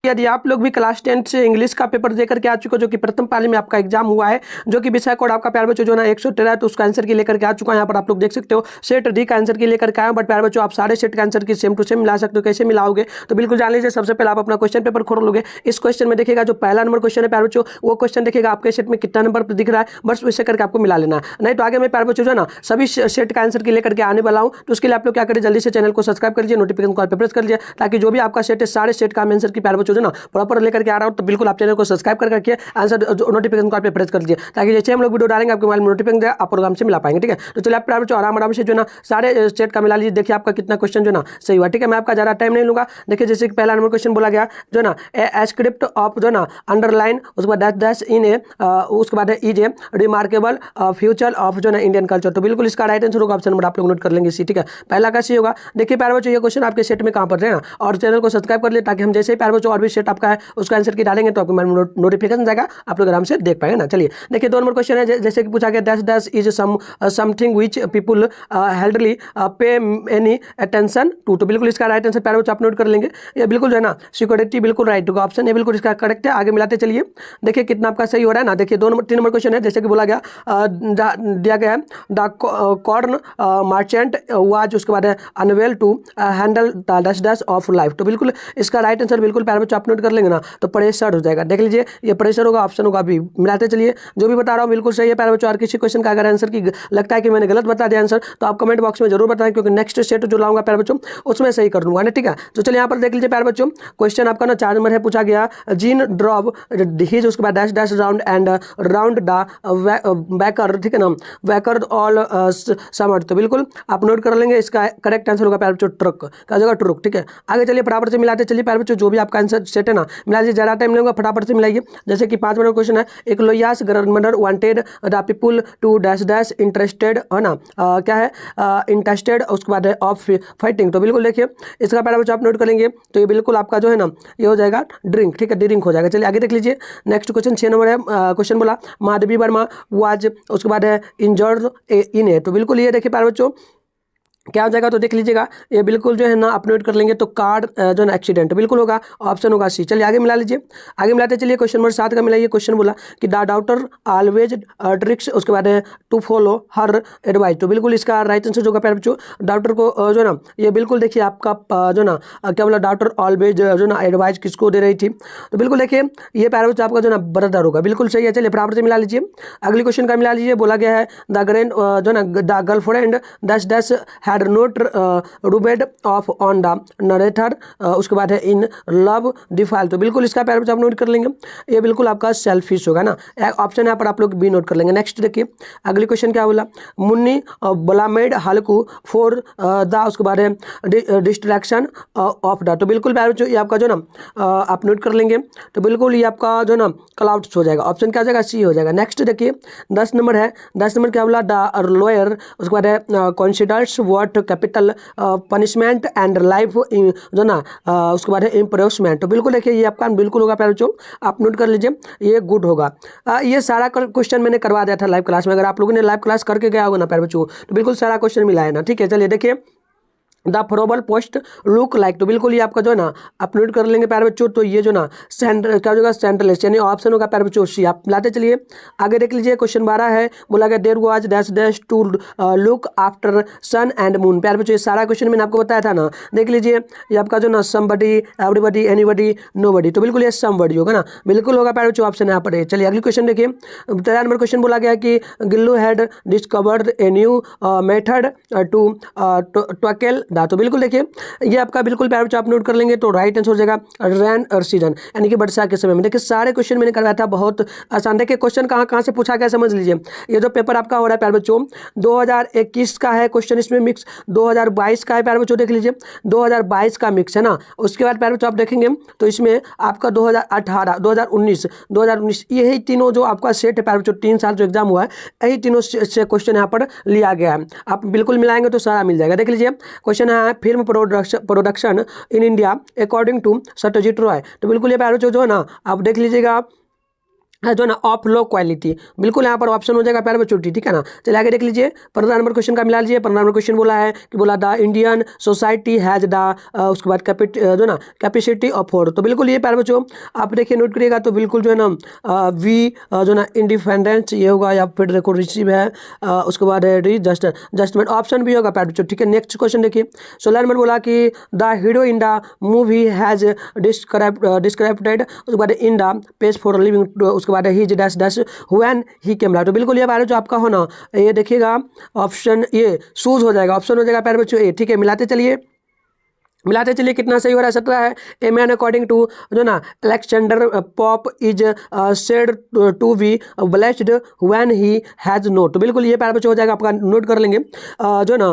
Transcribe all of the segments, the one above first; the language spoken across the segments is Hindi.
यदि आप लोग भी क्लास 10 से इंग्लिश का पेपर देकर के आ चुके हो, जो कि प्रथम पाली में आपका एग्जाम हुआ है, जो कि विषय कोड आपका प्यारे बच्चों जो ना 113 है, तो उसका आंसर की लेकर के आ चुका है। यहाँ पर आप लोग देख सकते हो सेट डी का आंसर की लेकर के आया, बट प्यारे बच्चों आप सारे सेट का आंसर की सेम टू सेम मिला सकते हो। कैसे मिलाओगे तो बिल्कुल जान लीजिए। सबसे पहले आप अपना क्वेश्चन पेपर खोल लोगे। इस क्वेश्चन में देखिएगा जो पहला नंबर क्वेश्चन है प्यारे बच्चों, वो क्वेश्चन देखिएगा आपके सेट में कितना नंबर दिख रहा है, बस वैसे करके आपको मिला लेना। नहीं तो आगे मैं प्यारे बच्चों जो है ना सभी सेट का आंसर की लेकर के आने वाला हूँ, तो उसके लिए आप लोग क्या करें, जल्दी से चैनल को सब्सक्राइब कर लीजिए, नोटिफिकेशन कॉल पर प्रेस कर लीजिए, ताकि जो भी आपका सेट है सारे सेट का आंसर की प्यारे बच्चों जो ना प्रॉपर लेकर के आ रहा हूँ। तो बिल्कुल आप चैनल को सब्सक्राइब कर करके आंसर नोटिफिकेशन कॉल पे प्रेस कर लीजिए, ताकि जैसे हम लोग वीडियो डालेंगे आपके मोबाइल में नोटिफिकेशन आप प्रोग्राम से मिला पाएंगे। ठीक है, तो चलिए आप बच्चों आराम से जो ना सारे सेट का मिला लीजिए। देखिए आपका कितना क्वेश्चन जो ना सही हुआ। ठीक है, मैं आपका ज़्यादा टाइम नहीं लूंगा। देखिए जैसे कि पहला नंबर क्वेश्चन बोला गया जो ना ए स्क्रिप्ट ऑफ जो ना अंडरलाइन, उसके बाद डैश डैश इन ए, उसके बाद is a remarkable future of जो ना इंडियन कल्चर। तो बिल्कुल इसका राइट आंसर होगा ऑप्शन नंबर, आप लोग नोट कर लेंगे सी। ठीक है, पहला का सी होगा। देखिए प्यारे बच्चों ये क्वेश्चन आपके सेट में कहाँ पर है ना, और चैनल को सब्सक्राइब कर लिए, ताकि हम जैसे ही प्यारे बच्चों और भी सेट आपका है उसका आंसर की डालेंगे तो आपको नोटिफिकेशन जाएगा, आप लोग आराम से देख पाएंगे ना। चलिए देखिए दो नंबर क्वेश्चन है, जैसे कि पूछा गया dash dash is something which people hardly pay any attention to. तो बिल्कुल इसका राइट आंसर प्यारे बच्चों आप नोट कर लेंगे। ये बिल्कुल जो है ना सिक्योरिटी बिल्कुल राइट होगा ऑप्शन, ये बिल्कुल इसका करेक्ट है। आगे मिलाते चलिए, देखिए कितना आपका सही हो रहा है ना। देखिए 3 नंबर क्वेश्चन है, जैसे कि बोला गया दिया गया है द कॉर्न मर्चेंट वाज, उसके बाद है unable to handle the dash dash of life. तो बिल्कुल इसका राइट आंसर बिल्कुल प्यारे बच्चों आप नोट कर लेंगे ना, तो प्रेशर हो जाएगा। देख लीजिए ये प्रेशर होगा, ऑप्शन होगा बी। मिलाते चलिए, जो भी बता रहा हूँ बिल्कुल सही है प्यारे बच्चों। और किसी क्वेश्चन का अगर आंसर की लगता है कि मैंने गलत बता दिया आंसर, तो आप कमेंट बॉक्स में जरूर बताएं, क्योंकि नेक्स्ट सेट जो लाऊंगा प्यारे बच्चों उसमें सही कर दूंगा ना। ठीक है, तो चलिए यहाँ पर देख लीजिए प्यारे बच्चों, क्वेश्चन आपका ना 4 नंबर है। पूछा गया जीन ड्रॉप हिज, उसके बाद dash dash round and round the baker. ठीक है ना, बैकर ऑल समर। तो बिल्कुल आप नोट कर लेंगे, इसका करेक्ट आंसर होगा प्यारे बच्चों ट्रक का जगह ट्रुक। ठीक है, आगे चलिए फटाफट से मिलाते चलिए प्यारे बच्चों, जो भी आपका आंसर सेट है ना मिला लीजिए, ज़्यादा टाइम लेंगे, फटाफट से मिलाइए। जैसे कि 5 नंबर क्वेश्चन है, एक लोहियास governor wanted the people to dash dash interested है ना, क्या है इंटरेस्टेड, उसके बाद है ऑफ फाइटिंग। तो बिल्कुल देखिए इसका प्यारे बच्चों आप नोट करेंगे, तो ये बिल्कुल आपका जो है ना ये हो जाएगा ड्रिंक। ठीक है, ड्रिंक हो जाएगा। चलिए आगे देख लीजिए नेक्स्ट क्वेश्चन 6 नंबर है। क्वेश्चन बोला माधवी वर्मा वाज, उसके बाद है इंजर्ड इन ए। तो बिल्कुल ये देखिए प्यारे बच्चों क्या हो जाएगा, तो देख लीजिएगा ये बिल्कुल जो है ना आप नोट कर लेंगे, तो कार जो है ना एक्सीडेंट बिल्कुल होगा, ऑप्शन होगा सी। चलिए आगे मिला लीजिए, आगे मिलाते चलिए। क्वेश्चन नंबर 7 का मिलाइए। क्वेश्चन बोला कि द डॉक्टर ऑलवेज ट्रिक्स, उसके बाद है टू फॉलो हर एडवाइस। तो बिल्कुल इसका राइट आंसर जो होगा प्यारे बच्चों, डॉक्टर को जो ना ये बिल्कुल देखिए आपका जो ना क्या बोला, डॉक्टर ऑलवेज जो ना एडवाइस किसको दे रही थी। तो बिल्कुल देखिए ये प्यारे बच्चों आपका जो ना ब्रदर होगा, बिल्कुल सही है। चलिए फटाफट से मिला लीजिए। अगली क्वेश्चन का मिला लीजिए। बोला गया है द ग्रैंड जो ना the girlfriend dash dash had not rubbed off on the narrator, उसके बाद है इन लव डिफाइल। तो बिल्कुल इसका प्यारे बच्चों आप नोट कर लेंगे, ये बिल्कुल आपका सेल्फिश होगा ना, ऑप्शन यहाँ पर आप लोग बी नोट कर लेंगे। नेक्स्ट देखिए अगली क्वेश्चन क्या बोला, मुन्नी बलामेड हल्कू फॉर द, उसके बाद है डिस्ट्रैक्शन ऑफ द। तो बिल्कुल प्यारे बच्चों ये आपका जो ना आप नोट कर लेंगे, तो बिल्कुल ये आपका जो ना क्लाउड्स हो जाएगा, ऑप्शन क्या हो जाएगा, सी हो जाएगा। नेक्स्ट देखिए 10 नंबर है। 10 नंबर क्या बोला, द लॉयर, उसके बाद है considers what capital punishment and life जो ना उसके बाद है इम्प्रेसमेंट। तो बिल्कुल देखिए ये आपका बिल्कुल होगा प्यारे बच्चों, आप नोट कर लीजिए, ये गुड होगा। ये सारा क्वेश्चन मैंने करवा दिया था लाइव क्लास में, अगर आप लोगों ने लाइव क्लास करके गया होगा ना प्यारे बच्चों, तो बिल्कुल सारा क्वेश्चन मिला है ना। ठीक है, चलिए देखिए द फ्रोबल पोस्ट लुक लाइक। तो बिल्कुल ये आपका जो है ना आप नोट कर लेंगे प्यारे बच्चों, तो ये जो ना सेंटर क्या हो जाएगा, सेंट्रलेस, यानी ऑप्शन होगा प्यारे बच्चों सी। आप लाते चलिए आगे देख लीजिए। क्वेश्चन 12 है। बोला गया there was dash dash to look after sun and moon. प्यारे बच्चों ये सारा क्वेश्चन मैंने आपको बताया था ना, देख लीजिए ये आपका जो ना समबडी, एवरीबडी, एनीबडी, नोबडी। तो बिल्कुल ये समबडी होगा ना, बिल्कुल होगा प्यारे बच्चों, ऑप्शन यहाँ पर है। चलिए अगली क्वेश्चन देखिए 13 नंबर क्वेश्चन बोला गया कि Gillu had discovered a new method to tackle the. तो बिल्कुल देखिए ये आपका बिल्कुल प्यारे बच्चों आप नोट कर लेंगे, तो राइट आंसर हो जाएगा रैन और सीजन, यानी कि वर्षा के समय में। देखिए सारे क्वेश्चन मैंने करवाया था, बहुत आसान। देखिए क्वेश्चन कहाँ कहाँ से पूछा गया समझ लीजिए। ये जो पेपर आपका हो रहा है प्यारे बच्चों 2021 का है क्वेश्चन, इसमें मिक्स 2022 का है प्यारे बच्चों, देख लीजिए 2022 का मिक्स है ना। उसके बाद प्यारे बच्चों आप देखेंगे तो इसमें आपका 2018, 2019 यही तीनों जो आपका सेट है प्यारे बच्चों, 3 साल जो एग्जाम हुआ है, यही तीनों से क्वेश्चन यहाँ पर लिया गया है। आप बिल्कुल मिलाएंगे तो सारा मिल जाएगा। देख लीजिए क्वेश्चन है film production in India according to Satyajit Ray. तो बिल्कुल ये प्यारे बच्चों जो है ना आप देख लीजिएगा जो ना ऑफ लो क्वालिटी, बिल्कुल यहाँ पर ऑप्शन हो जाएगा प्यारे बच्चों टी, ठीक है ना। चलिए आगे देख लीजिए 15 नंबर क्वेश्चन का मिला लीजिए। 15 नंबर क्वेश्चन बोला है कि बोला the Indian society has the उसके बाद जो ना कैपेसिटी ऑफ फोर। तो बिल्कुल ये प्यारे बच्चों आप देखिए नोट करिएगा, तो बिल्कुल जो है ना वी जो ना इंडिपेंडेंस ये होगा, या फिर देखो रिसीव है उसके बाद जस्टमेंट ऑप्शन भी होगा प्यारे बच्चों, ठीक है। नेक्स्ट क्वेश्चन देखिए 16 नंबर बोला कि the hero in the movie has described उसके बाद in the page for living उसके बाद ही dash dash when he camera. तो बिल्कुल ये बारे जो आपका हो ना ये देखिएगा ऑप्शन ये शूज हो जाएगा, ऑप्शन हो जाएगा प्यारे बच्चों ए, ठीक है। मिलाते चलिए कितना सही हो रहा है। 17 है ए मैन अकॉर्डिंग टू जो ना Alexander Pope is said to be blessed when he has no. तो बिल्कुल ये प्यारे बच्चों हो जाएगा, आपका नोट कर लेंगे। जो ना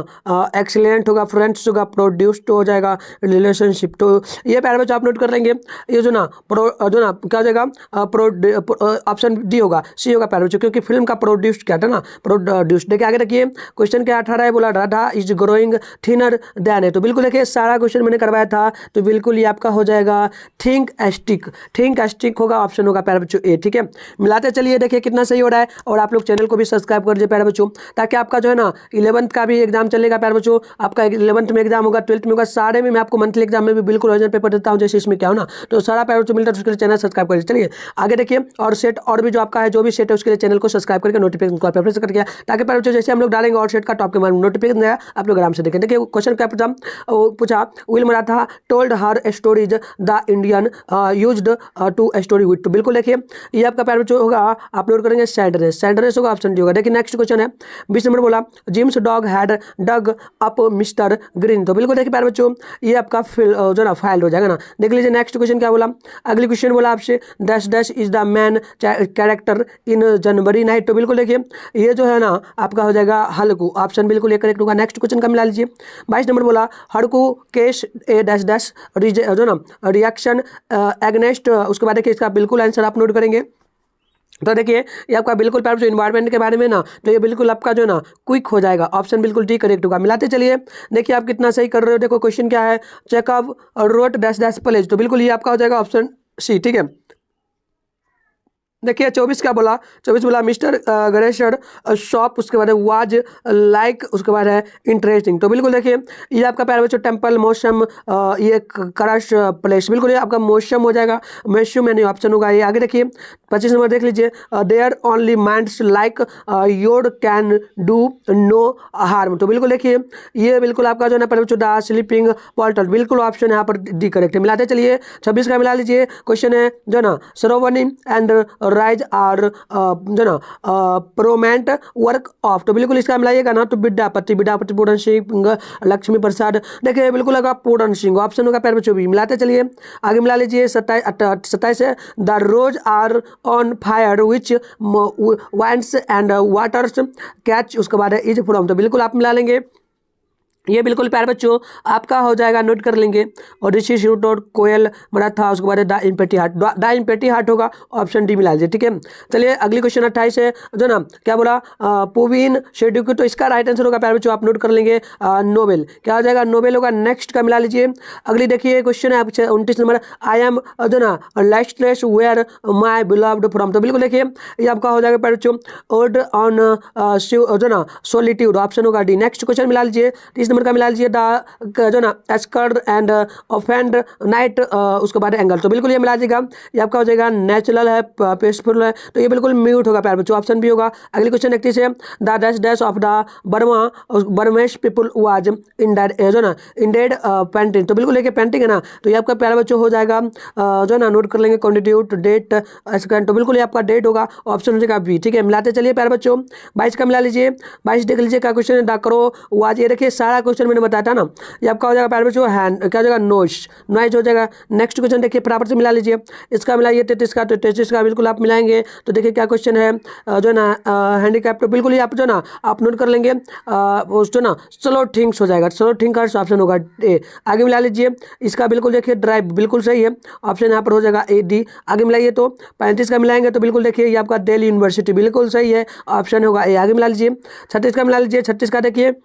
एक्सीलेंट होगा, फ्रेंड्स होगा, प्रोड्यूस्ड हो जाएगा, रिलेशनशिप। तो ये प्यारे बच्चों आप नोट कर लेंगे। ये जो ना क्या हो जाएगा ऑप्शन डी होगा, सी होगा प्यारे बच्चों, क्योंकि फिल्म का प्रोड्यूस्ड क्या था ना प्रोड्यूस्ड। देखिए आगे देखिए क्वेश्चन क्या 18 है बोला Radha is growing thinner than है। तो बिल्कुल देखिए सारा क्वेश्चन मैंने करवाया था, तो बिल्कुल ये आपका हो जाएगा थिंक एस्टिक होगा, ऑप्शन होगा प्यारे बच्चों ए, ठीक है। मिलाते चलिए देखिए कितना सही हो रहा है। और आप लोग चैनल को भी सब्सक्राइब कर दीजिए प्यारे बच्चों, ताकि आपका जो है ना 11th का भी एग्जाम चलेगा प्यारे बच्चों। आपका 11th में एग्जाम होगा, 12th में होगा, सारे में मैं आपको मंथली एग्जाम में भी बिल्कुल ओरिजिनल पेपर देता हूँ, जैसे इसमें क्या हो ना। तो सारा प्यारे बच्चों मिलता है, उसके लिए चैनल सब्सक्राइब करिए। चलिए आगे देखिए और सेट और भी जो आपका है जो भी सेट है उसके लिए चैनल को सब्सक्राइब करके नोटिफिकेशन को प्रेस करके, ताकि प्यारे बच्चों जैसे हम लोग डालेंगे और सेट का टॉप के बारे में नोटिफिकेशन आया आप लोग आराम से देखें। देखिए क्वेश्चन क्या पूछा will Maratha told her stories the Indian used to story with. तो बिल्कुल देखिए ये आपका प्यारे बच्चों होगा, अपलोड करेंगे सैडनेस होगा, ऑप्शन डी होगा। देखिए नेक्स्ट क्वेश्चन है 20 नंबर बोला Jim's dog had dug up Mister Green. तो बिल्कुल देखिए प्यारे बच्चों ये आपका जो ना फाइल हो जाएगा ना। देख लीजिए नेक्स्ट क्वेश्चन क्या बोला, अगली क्वेश्चन बोला आपसे dash dash is the man character in January night. तो बिल्कुल देखिए ये जो है ना आपका हो जाएगा हल्कू, ऑप्शन बिल्कुल ये करेक्ट होगा। नेक्स्ट क्वेश्चन का मिला लीजिए 22 नंबर बोला हड़कू केस ए डैश डैश जो ना रिएक्शन एग्नेस्ट। उसके बाद देखिए इसका बिल्कुल आंसर आप नोट करेंगे। तो देखिए ये आपका बिल्कुल प्यार जो इन्वायरमेंट के बारे में ना, तो ये बिल्कुल आपका जो ना क्विक हो जाएगा, ऑप्शन बिल्कुल डी करेक्ट होगा। मिलाते चलिए देखिए आप कितना सही कर रहे हो। देखो क्वेश्चन क्या है checkup rote dash dash pledge. तो बिल्कुल ये आपका हो जाएगा ऑप्शन सी, ठीक है। देखिए 24 क्या बोला, 24 बोला मिस्टर गणेशर शॉप उसके बाद वाज लाइक उसके बाद है इंटरेस्टिंग। तो बिल्कुल देखिए ये आपका प्यारे बच्चों टेम्पल मौसम ये करश प्लेस, बिल्कुल ये आपका मौसम हो जाएगा, मौसम में नहीं ऑप्शन होगा ये। आगे देखिए 25 नंबर देख लीजिए there only minds like your can do no harm. तो बिल्कुल देखिए ये बिल्कुल आपका जो है ना प्यारे बच्चों द स्लीपिंग पोर्टल, बिल्कुल ऑप्शन यहाँ पर डी करेक्ट है। मिलाते चलिए 26 का मिला लीजिए। क्वेश्चन है जो ना सरोवनी एंड राइज आर जो ना प्रोमेंट वर्क ऑफ। तो बिल्कुल इसका मिलाइएगा ना तो विद्यापति पूर्ण सिंह लक्ष्मी प्रसाद। देखिए बिल्कुल लगा पूर्ण सिंह, ऑप्शन होगा प्यारे बच्चों भी। मिलाते चलिए आगे मिला लीजिए 27 है the rose are on fire which winds and waters catch उसके बाद है इज फ्रॉम। तो बिल्कुल आप मिला लेंगे, ये बिल्कुल प्यारे बच्चों आपका हो जाएगा, नोट कर लेंगे। और ऋषि शूट और कोयल मराठा उसके बाद द इम्पेटी हार्ट होगा, ऑप्शन डी मिला लीजिए, ठीक है। चलिए अगली क्वेश्चन 28 है जो ना क्या बोला पुवीन शेड्यूल। तो इसका राइट आंसर होगा प्यारे बच्चों आप नोट कर लेंगे नोबेल, क्या हो जाएगा नोबेल होगा। नेक्स्ट का मिला लीजिए। अगली देखिए क्वेश्चन है 29 नंबर आई एम जो ना लास्टलेस वेयर माई बिलव्ड फ्रॉम। तो बिल्कुल देखिए ये आपका हो जाएगा प्यारे बच्चों ओड ऑन जो ना सोलिट्यूड, ऑप्शन होगा डी। नेक्स्ट क्वेश्चन मिला लीजिए 30 का मिला लीजिए द जो ना एस्कर्ड एंड ऑफेंड नाइट उसके बाद एंगल। तो बिल्कुल ये मिला लीजिएगा, ये आपका हो जाएगा नेचुरल है पीसफुल है, तो ये बिल्कुल म्यूट होगा प्यारे बच्चों, ऑप्शन भी होगा। अगली क्वेश्चन 31 है the dash dash of the Burmese people was जो ना इंडेड पेंटिंग। तो बिल्कुल देखिए पेंटिंग है ना, तो ये आपका प्यारे बच्चों हो जाएगा जो ना नोट कर लेंगे कॉन्टिट्यूट डेट एस्कर्ड। तो बिल्कुल ये आपका डेट होगा, ऑप्शन हो जाएगा बी, ठीक है। मिलाते चलिए प्यारे बच्चों 22 का मिला लीजिए। 22 देख लीजिए क्या क्वेश्चन है द क्रो वाज। ये देखिए सारा क्वेश्चन मैंने बताया था ना, ये आपका हो जाएगा प्यारे बच्चों हैंड क्या हो जाएगा नॉइज हो जाएगा। नेक्स्ट क्वेश्चन देखिए फटाफट से मिला लीजिए, इसका मिलाइए 33 का, तो 33 का बिल्कुल आप मिलाएंगे। तो देखिए क्या क्वेश्चन है जो ना हैंडीकैप। तो बिल्कुल ये आप जो ना आप नोट कर लेंगे जो ना स्लो थिंग्स हो जाएगा, स्लो थिंकर्स ऑप्शन होगा ए। आगे मिला लीजिए इसका बिल्कुल देखिए ड्राइव बिल्कुल सही है, ऑप्शन यहाँ पर हो जाएगा ए डी। आगे मिलाइए तो 35 का मिलाएंगे तो बिल्कुल देखिए ये आपका दिल्ली यूनिवर्सिटी बिल्कुल सही है, ऑप्शन होगा ए। आगे मिला लीजिए 36 का मिला लीजिए। 36 का देखिए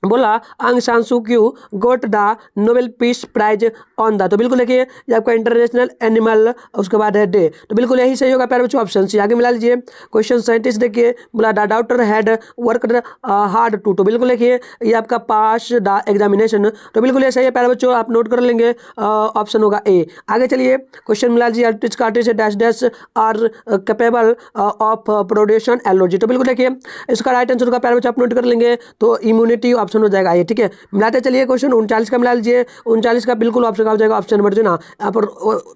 बोला Aung San Suu Kyi got the Nobel peace prize on the, तो बिल्कुल देखिए ये आपका इंटरनेशनल एनिमल, उसके बाद है डे, तो बिल्कुल यही सही होगा प्यारे बच्चों ऑप्शन सी। आगे मिला लीजिए क्वेश्चन 37 देखिए, बोला the doctor had worked hard to, तो बिल्कुल देखिए ये आपका पास द एग्जामिनेशन, तो बिल्कुल ये सही है प्यारे बच्चों, आप नोट कर लेंगे, ऑप्शन होगा ए। आगे चलिए क्वेश्चन मिला लीजिए आर्टिस्ट का artist dash dash are capable of production allergy, तो बिल्कुल देखिए इसका राइट आंसर होगा प्यारे बच्चों, आप नोट कर लेंगे, तो इम्यूनिटी ऑप्शन हो जाएगा ये, ठीक है। मिलाते चलिए क्वेश्चन 39 का मिला लीजिए, 39 का बिल्कुल ऑप्शन का हो जाएगा ऑप्शन नंबर जो ना यहाँ पर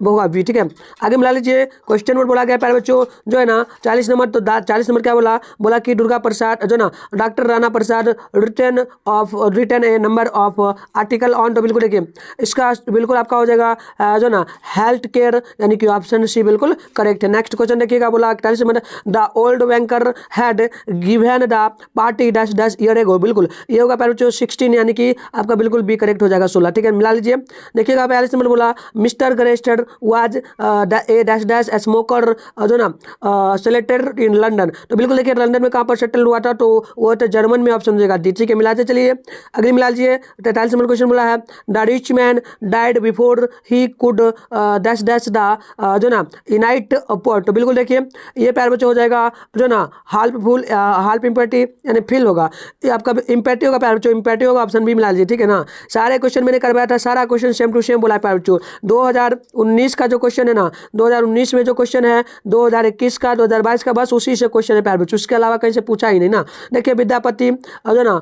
होगा बी, ठीक है। आगे मिला लीजिए क्वेश्चन नंबर बोला गया प्यारे बच्चों जो है ना 40 नंबर, तो 40 नंबर क्या बोला, बोला कि दुर्गा प्रसाद जो ना doctor Rana Prasad return A number of article on, तो बिल्कुल देखिए इसका बिल्कुल आपका हो जाएगा जो ना हेल्थ केयर, यानी कि ऑप्शन सी बिल्कुल करेक्ट है। नेक्स्ट क्वेश्चन देखिएगा, बोला 41 number the old banker had given the party dash dash year ago, बिल्कुल ये होगा प्यारे बच्चों 16, यानी कि आपका बिल्कुल बी करेक्ट हो जाएगा 16, ठीक है। मिला लीजिए देखिएगा 42 नंबर बोला mister Grester was a dash dash smoker जो ना सेलेक्टेड इन लंदन, तो बिल्कुल देखिए लंदन में कहाँ पर सेटल हुआ था, तो वो तो जर्मन में ऑप्शन हो जाएगा डी, ठीक है। मिलाते चलिए अगली मिला लीजिए 43 नंबर क्वेश्चन बोला है the rich man died before he could dash dash the जो ना इनाइट पोर्ट, तो बिल्कुल देखिए ये प्यारे बच्चों हो जाएगा जो ना हाल्फ इम्पेटी यानी फिल होगा, ये आपका इम्पेटी होगा प्यारे बच्चों, इम्पेटी होगा, ऑप्शन बी मिला लीजिए, ठीक है ना। सारे क्वेश्चन मैंने करवाया था, सारा क्वेश्चन सेम टू सेम बोला है प्यारे बच्चों। 2019 का जो क्वेश्चन है ना, 2019 में जो क्वेश्चन है 2021 का 2022 का बस उसी से क्वेश्चन है प्यारे बच्चों, उसके अलावा कहीं से पूछा ही नहीं ना। देखिए विद्यापति जो ना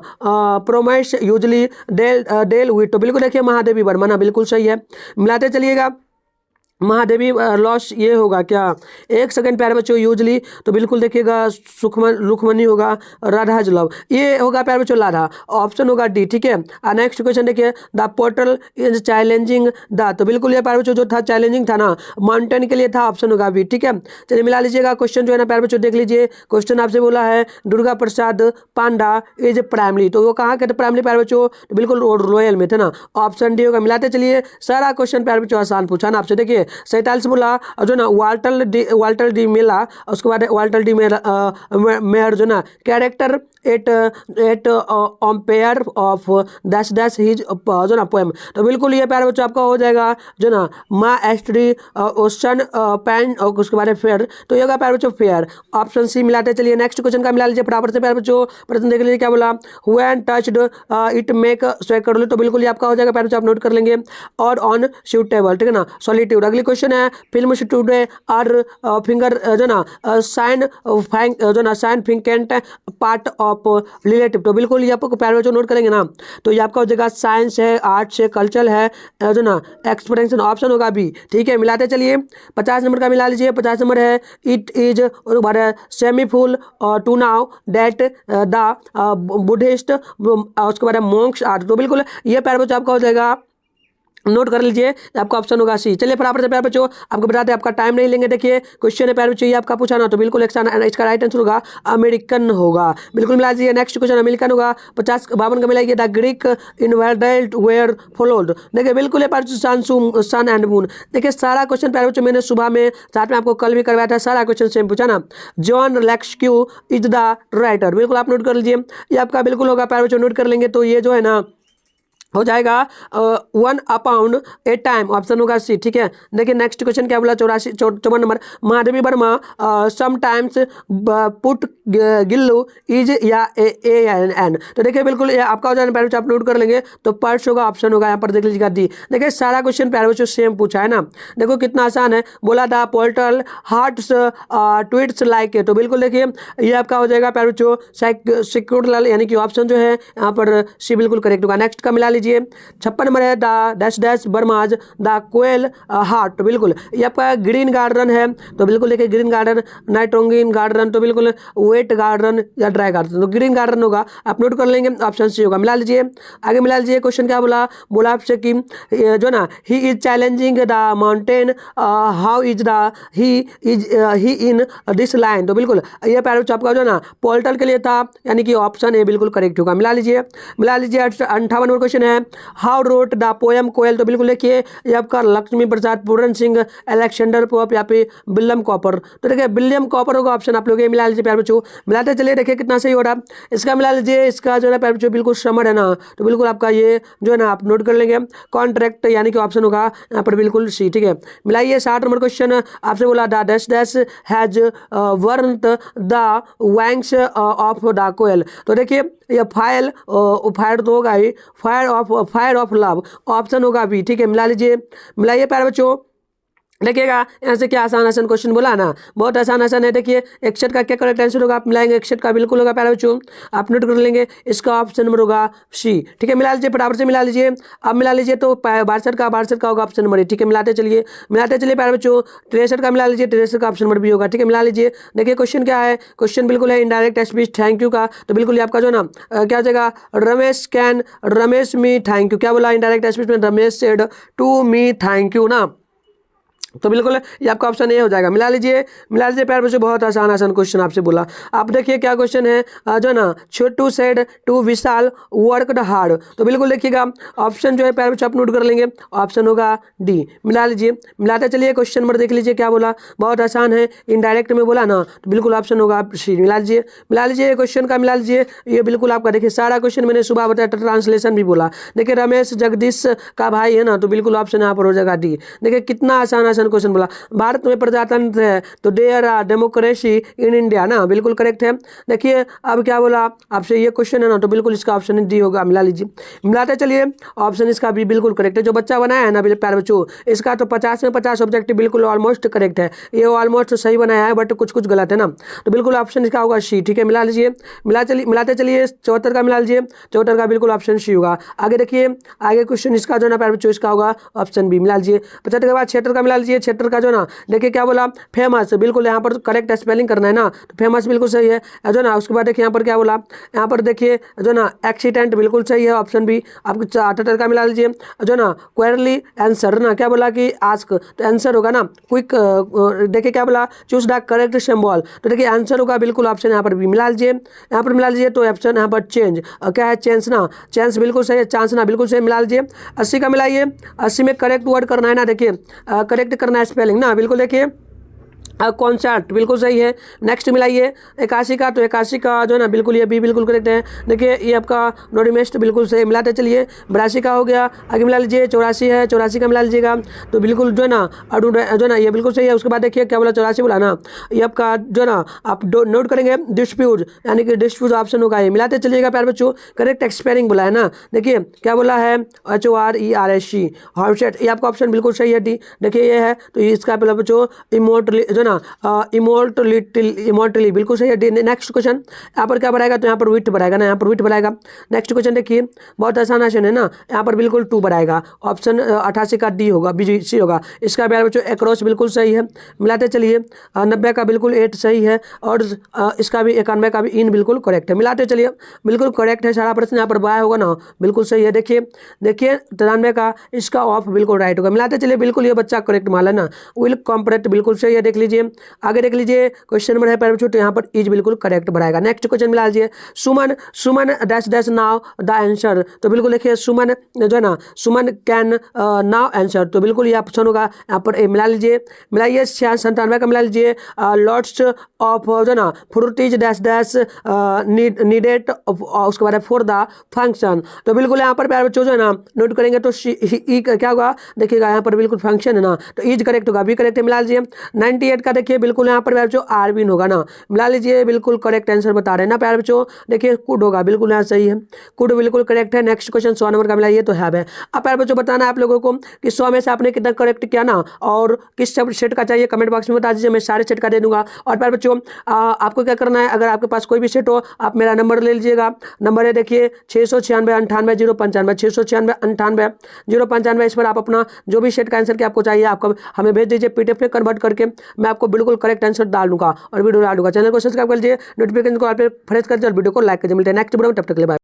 प्रोमाइस यूजली डेल विथ, तो बिल्कुल देखिए महादेवी वर्मा ना, बिल्कुल सही है। मिलाते चलिएगा महादेवी लॉस ये होगा क्या, एक सेकंड प्यारे बच्चों यूजली, तो बिल्कुल देखिएगा रुक्मणी होगा, राधा लव ये होगा प्यारे बच्चों राधा, ऑप्शन होगा डी, ठीक है। नेक्स्ट क्वेश्चन देखिए the portal is challenging the, तो बिल्कुल ये प्यारे बच्चों जो था चैलेंजिंग था ना माउंटेन के लिए था, ऑप्शन होगा बी, ठीक है। चलिए मिला लीजिएगा क्वेश्चन जो है ना प्यारे बच्चों देख लीजिए, क्वेश्चन आपसे बोला है दुर्गा प्रसाद पांडा इज प्राइमरी, तो वो कहाँ के थे प्राइमरी प्यारे बच्चों, तो बिल्कुल रॉयल में थे ना, ऑप्शन डी होगा। मिलाते चलिए सारा क्वेश्चन प्यारे बच्चों आसान पूछा ना आपसे, देखिए 47 बोला जो ना वाल्टर डी मेला, उसके बाद वाल्टर डी मेयर जो ना character eight ampere of dash dash his जो ना पोएम, तो बिल्कुल ये प्यारे बच्चों आपका हो जाएगा जो ना माँ एस्ट्री ओशन पैन और उसके बाद फेयर, तो ये होगा प्यारे बच्चों फेयर, ऑप्शन सी। मिलाते चलिए नेक्स्ट क्वेश्चन का मिला लीजिए फटाफट से प्यारे बच्चों, प्रश्न देख लीजिए क्या बोला व्हेन टच्ड इट मेक स्वेकर, तो बिल्कुल ये आपका हो जाएगा प्यारे बच्चों, आप नोट कर लेंगे, और ऑन सूटेबल, ठीक है ना सॉलिट्यूड। अगली क्वेश्चन है फिल्म टुडे आर फिंगर जो ना साइन जो ना साइन फिंकेंट पार्ट ऑफ रिलेटिव, तो बिल्कुल ये आपको प्यारे बच्चों नोट करेंगे ना, तो ये आपका हो जाएगा साइंस है, आर्ट्स है, कल्चर है जो ना एक्सपीरियंस, ऑप्शन होगा बी, ठीक है। मिलाते चलिए 50 नंबर का मिला लीजिए, 50 नंबर है it is semi full to now that the Buddhist, उसके बाद मॉन्क्स आर, तो बिल्कुल ये प्यारे बच्चों आपका हो जाएगा, नोट कर लीजिए आपका ऑप्शन होगा सी। चलिए फटाफट से प्यारे बच्चों आपको बताते हैं, आपका टाइम नहीं लेंगे, देखिए क्वेश्चन है प्यारे बच्चों ये आपका पूछा ना, तो बिल्कुल इसका राइट आंसर होगा अमेरिकन होगा, बिल्कुल मिला लीजिए। नेक्स्ट क्वेश्चन अमेरिकन होगा 52 का मिलाइए द ग्रीक इन्वेल्ट वेयर फॉलोड, देखिए बिल्कुल सन एंड मून, देखिए सारा क्वेश्चन प्यारे बच्चों मैंने सुबह में साथ में आपको कल भी करवाया था, सारा क्वेश्चन सेम पूछा ना। जॉन लेक्सक्यू इज द राइटर, बिल्कुल आप नोट कर लीजिए, ये आपका बिल्कुल होगा प्यारे बच्चों, नोट कर लेंगे, तो ये जो है ना हो जाएगा 1 अपाउंड ए टाइम, ऑप्शन होगा सी, ठीक है। देखिए नेक्स्ट क्वेश्चन क्या बोला 54 number Mahadevi Verma sometimes put Gillu is या एन, तो देखिए बिल्कुल आपका हो जाएगा प्यारे बच्चों, आप नोट कर लेंगे, तो पर्स होगा, ऑप्शन होगा यहाँ पर देख लीजिएगा डी। देखिए सारा क्वेश्चन प्यारे बच्चों सेम पूछा है ना, देखो कितना आसान है, बोला था पोर्टल हार्ट्स ट्वीट्स लाइक है, तो बिल्कुल देखिए ये आपका हो जाएगा प्यारे बच्चों सिक्योर, यानी कि ऑप्शन जो है यहाँ पर सी बिल्कुल करेक्ट होगा। नेक्स्ट का मिला लीजिए 56 नंबर है the dash dash Burma's the koel heart, तो बिल्कुल ये आपका ग्रीन गार्डन है, तो बिल्कुल देखिए ग्रीन गार्डन नाइट्रोंगिन गार्डन, तो बिल्कुल वेट गार्डन या ड्राई गार्डन, तो ग्रीन गार्डन होगा, आप नोट कर लेंगे, ऑप्शन सी होगा। मिला लीजिए आगे मिला लीजिए क्वेश्चन क्या बोला, बोला आपसे कि जो ना he is challenging the mountain how is the he in this line, तो बिल्कुल ये प्यारे बच्चों आपका जो ना पोर्टल के लिए था, यानी कि ऑप्शन ए बिल्कुल करेक्ट होगा। मिला लीजिए 58 नंबर क्वेश्चन है है हाउ रोट द पोएम कोयल, तो बिल्कुल देखिए ये आपका लक्ष्मी प्रसाद, पूरन सिंह, अलेक्जेंडर पोप या फिर विलियम कॉपर। तो देखिए विलियम कॉपर होगा ऑप्शन, आप लोग ये मिला लीजिए प्यारे बच्चों। मिलाते चलिए, देखिए कितना सही हो रहा है। इसका मिला लीजिए, इसका जो है प्यारे बच्चों बिल्कुल समर है ना, तो बिल्कुल आपका ये जो है ना आप नोट कर लेंगे कॉन्ट्रैक्ट, यानी कि ऑप्शन होगा यहाँ पर बिल्कुल सी। ठीक है, मिलाइए 60 नंबर क्वेश्चन आपसे बोला the dash dash has burned the wings of the koel. तो देखिए ये फायर तो होगा ही, फायर ऑफ लव ऑप्शन होगा बी। ठीक है, मिला लीजिए, मिलाइए प्यारे बच्चों। देखिएगा यहाँ से क्या आसान आसान क्वेश्चन बोला ना, बहुत आसान आसान है। देखिए 61 का क्या करेक्ट आंसर होगा, आप मिलाएंगे 61 का बिल्कुल होगा प्यारे बच्चों, आप नोट कर लेंगे, इसका ऑप्शन नंबर होगा सी। ठीक है, मिला लीजिए फटाफट से मिला लीजिए, अब मिला लीजिए तो 62 का होगा ऑप्शन नंबर ए। ठीक है, मिलाते चलिए प्यारे बच्चों। 63 का मिला लीजिए, 63 का ऑप्शन नंबर बी होगा। ठीक है, मिला लीजिए। देखिए क्वेश्चन क्या है, क्वेश्चन बिल्कुल है इनडायरेक्ट स्पीच थैंक यू का, तो बिल्कुल ये आपका जो ना क्या हो जाएगा, रमेश मी थैंक यू, क्या बोला इनडायरेक्ट स्पीच में, Ramesh said to me thank you ना, तो बिल्कुल ये आपका ऑप्शन ए हो जाएगा। मिला लीजिए प्यारे बच्चों, बहुत आसान क्वेश्चन आपसे बोला। आप देखिए क्या क्वेश्चन है, जो ना Chhotu said to Vishal worked hard, तो बिल्कुल देखिएगा ऑप्शन जो है प्यारे बच्चों आप नोट कर लेंगे, ऑप्शन होगा डी। मिला लीजिए, मिलाते चलिए क्वेश्चन नंबर देख लीजिए क्या बोला, बहुत आसान है, इनडायरेक्ट में बोला ना, तो बिल्कुल ऑप्शन होगा सी। मिला लीजिए क्वेश्चन का, मिला लीजिए। ये बिल्कुल आपका देखिए सारा क्वेश्चन मैंने सुबह बताया, ट्रांसलेशन भी बोला। देखिए रमेश जगदीश का भाई है ना, तो बिल्कुल ऑप्शन यहाँ पर हो जाएगा डी। देखिए कितना आसान क्वेश्चन बोला, भारत में प्रजातंत्र है तो there are democracy in India ना, बिल्कुल करेक्ट है। देखिए अब क्या बोला आपसे, ये क्वेश्चन है ना, तो बिल्कुल इसका ऑप्शन डी होगा। मिला लीजिए, मिलाते चलिए, ऑप्शन इसका भी बिल्कुल करेक्ट है। जो बच्चा बनाया है ना प्यारे बच्चों, इसका तो 50 में 50 ऑब्जेक्टिव बिल्कुल ऑलमोस्ट करेक्ट है, ये ऑलमोस्ट सही बनाया है, बट कुछ गलत है ना, तो बिल्कुल ऑप्शन इसका होगा सी। ठीक है, मिला लीजिए, मिलाते चलिए 74 का मिला लीजिए, 74 का बिल्कुल ऑप्शन सी होगा। आगे देखिए, आगे क्वेश्चन इसका जो ना प्यारे बच्चों इसका होगा ऑप्शन बी। मिला लीजिए 75 के बाद 76 का मिला लीजिए, 76 का जो ना देखिए क्या बोला, फेमस, बिल्कुल यहाँ पर करेक्ट स्पेलिंग करना है ना, तो फेमस बिल्कुल सही है जो ना। उसके बाद देखिए यहाँ पर क्या बोला, यहाँ पर देखिए जो ना एक्सीडेंट बिल्कुल सही है, ऑप्शन बी। आपको 78 का मिला लीजिए, जो ना क्वेरली आंसर ना, क्या बोला कि आस्क, तो आंसर होगा ना क्विक। देखिए क्या बोला, चूज द करेक्ट सिंबल, तो देखिए आंसर होगा बिल्कुल ऑप्शन यहाँ पर भी। मिला लीजिए, यहाँ पर मिला लीजिए, तो ऑप्शन यहाँ पर चेंज, क्या है चेंज ना, चेंज बिल्कुल सही है, चांस ना बिल्कुल सही। मिला लीजिए 80 का मिलाइए, 80 में करेक्ट वर्ड करना है ना, देखिए करेक्ट करना है स्पेलिंग ना, बिल्कुल देखिए कॉन्सर्ट बिल्कुल सही है। नेक्स्ट मिलाइए 81 का, तो 81 का जो है ना बिल्कुल ये भी बिल्कुल करेक्ट है। देखिए ये आपका नोडिमेस्ट बिल्कुल सही। मिलाते चलिए 82 का हो गया, आगे मिला लीजिए 84 है, 84 का मिला लीजिएगा, तो बिल्कुल जो है ना जो है ना ये बिल्कुल सही है। उसके बाद देखिए क्या बोला, 84 बोला ना, ये आपका जो ना आप नोट करेंगे डिस्प्यूट, यानी कि डिस्प्यूट ऑप्शन होगा ये। मिलाते चलिएगा प्यारे बच्चों, करेक्ट एक्सपेलिंग बोला है ना, देखिए क्या बोला है HORERSC हॉर्सेट, ये आपका ऑप्शन बिल्कुल सही है डी। देखिए ये है, तो इसका पहले बच्चों इमोर्टली जो ना इमोर्टली बिल्कुल सही है। नेक्स्ट क्वेश्चन यहाँ पर क्या बढ़ाएगा, तो यहाँ पर विथ बढ़ाएगा ना, यहाँ पर विथ बढ़ाएगा। नेक्स्ट क्वेश्चन देखिए बहुत आसान आसान है ना, यहाँ पर बिल्कुल 2 बढ़ाएगा, ऑप्शन 88 का डी होगा, BGC होगा। इसका प्यारे बच्चों एक्रॉस बिल्कुल सही है। मिलाते चलिए 90 का बिल्कुल 8 सही है, और इसका भी 91 का भी इन बिल्कुल करेक्ट है। मिलाते चलिए बिल्कुल करेक्ट है सारा प्रश्न, यहाँ पर बाय होगा ना, बिल्कुल सही है। देखिए 93 का इसका ऑफ बिल्कुल राइट होगा। मिलाते चलिए, बिल्कुल ये बच्चा करेक्ट माल है ना, विल कॉम्परेट बिल्कुल सही है। देख लीजिए आगे देख लीजिए क्वेश्चन नंबर है प्यारे बच्चों, तो यहाँ पर इज बिल्कुल करेक्ट बढ़ाएगा। नेक्स्ट क्वेश्चन मिला लीजिए, Suman dash dash now the answer, तो बिल्कुल देखिए सुमन जो है ना, सुमन कैन नाउ आंसर, तो बिल्कुल ये ऑप्शन होगा यहाँ पर ए। मिला लीजिए, मिलाइए 97 का मिला लीजिए, लॉट्स ऑफ जो ना फ्रूटीज डैश डैश नीडेड, उसके बाद फॉर द फंक्शन, तो बिल्कुल यहाँ पर प्यारे बच्चों जो है ना नोट करेंगे तो क्या होगा, देखिएगा यहाँ पर बिल्कुल फंक्शन है ना, तो इज करेक्ट होगा, बी करेक्ट है। मिला लीजिए 98 का देखिए बिल्कुल यहाँ पर प्यारे बच्चों आरबिन होगा ना, मिला लीजिए बिल्कुल करेक्ट आंसर बता रहे हैं ना प्यारे बच्चों। देखिए कुड होगा, बिल्कुल यहाँ सही है, कुड बिल्कुल करेक्ट है। नेक्स्ट क्वेश्चन 100 नंबर का मिलाइए, तो हैव है। अब प्यारे बच्चों बताना है आप लोगों को कि 100 में से आपने कितना करेक्ट किया ना, और किस सेट का चाहिए कमेंट बॉक्स में बता दीजिए, मैं सारे सेट का दे दूंगा। और प्यारे बच्चों आपको क्या करना है, अगर आपके पास कोई भी सेट हो आप मेरा नंबर ले लीजिएगा। नंबर है देखिए 696 98 095, 696 98 095, इस पर आप अपना जो भी सेट का आंसर क्या आपको चाहिए आपको हमें भेज दीजिए, PDF में कन्वर्ट करके मैं आपको बिल्कुल करेक्ट आंसर डाल दूंगा और वीडियो डाल दूंगा। चैनल को सब्सक्राइब कर लीजिए, नोटिफिकेशन को आप प्रेस कर दीजिए और वीडियो को लाइक कर दीजिए। मिलते हैं नेक्स्ट वीडियो में, तब तक के लिए बाय।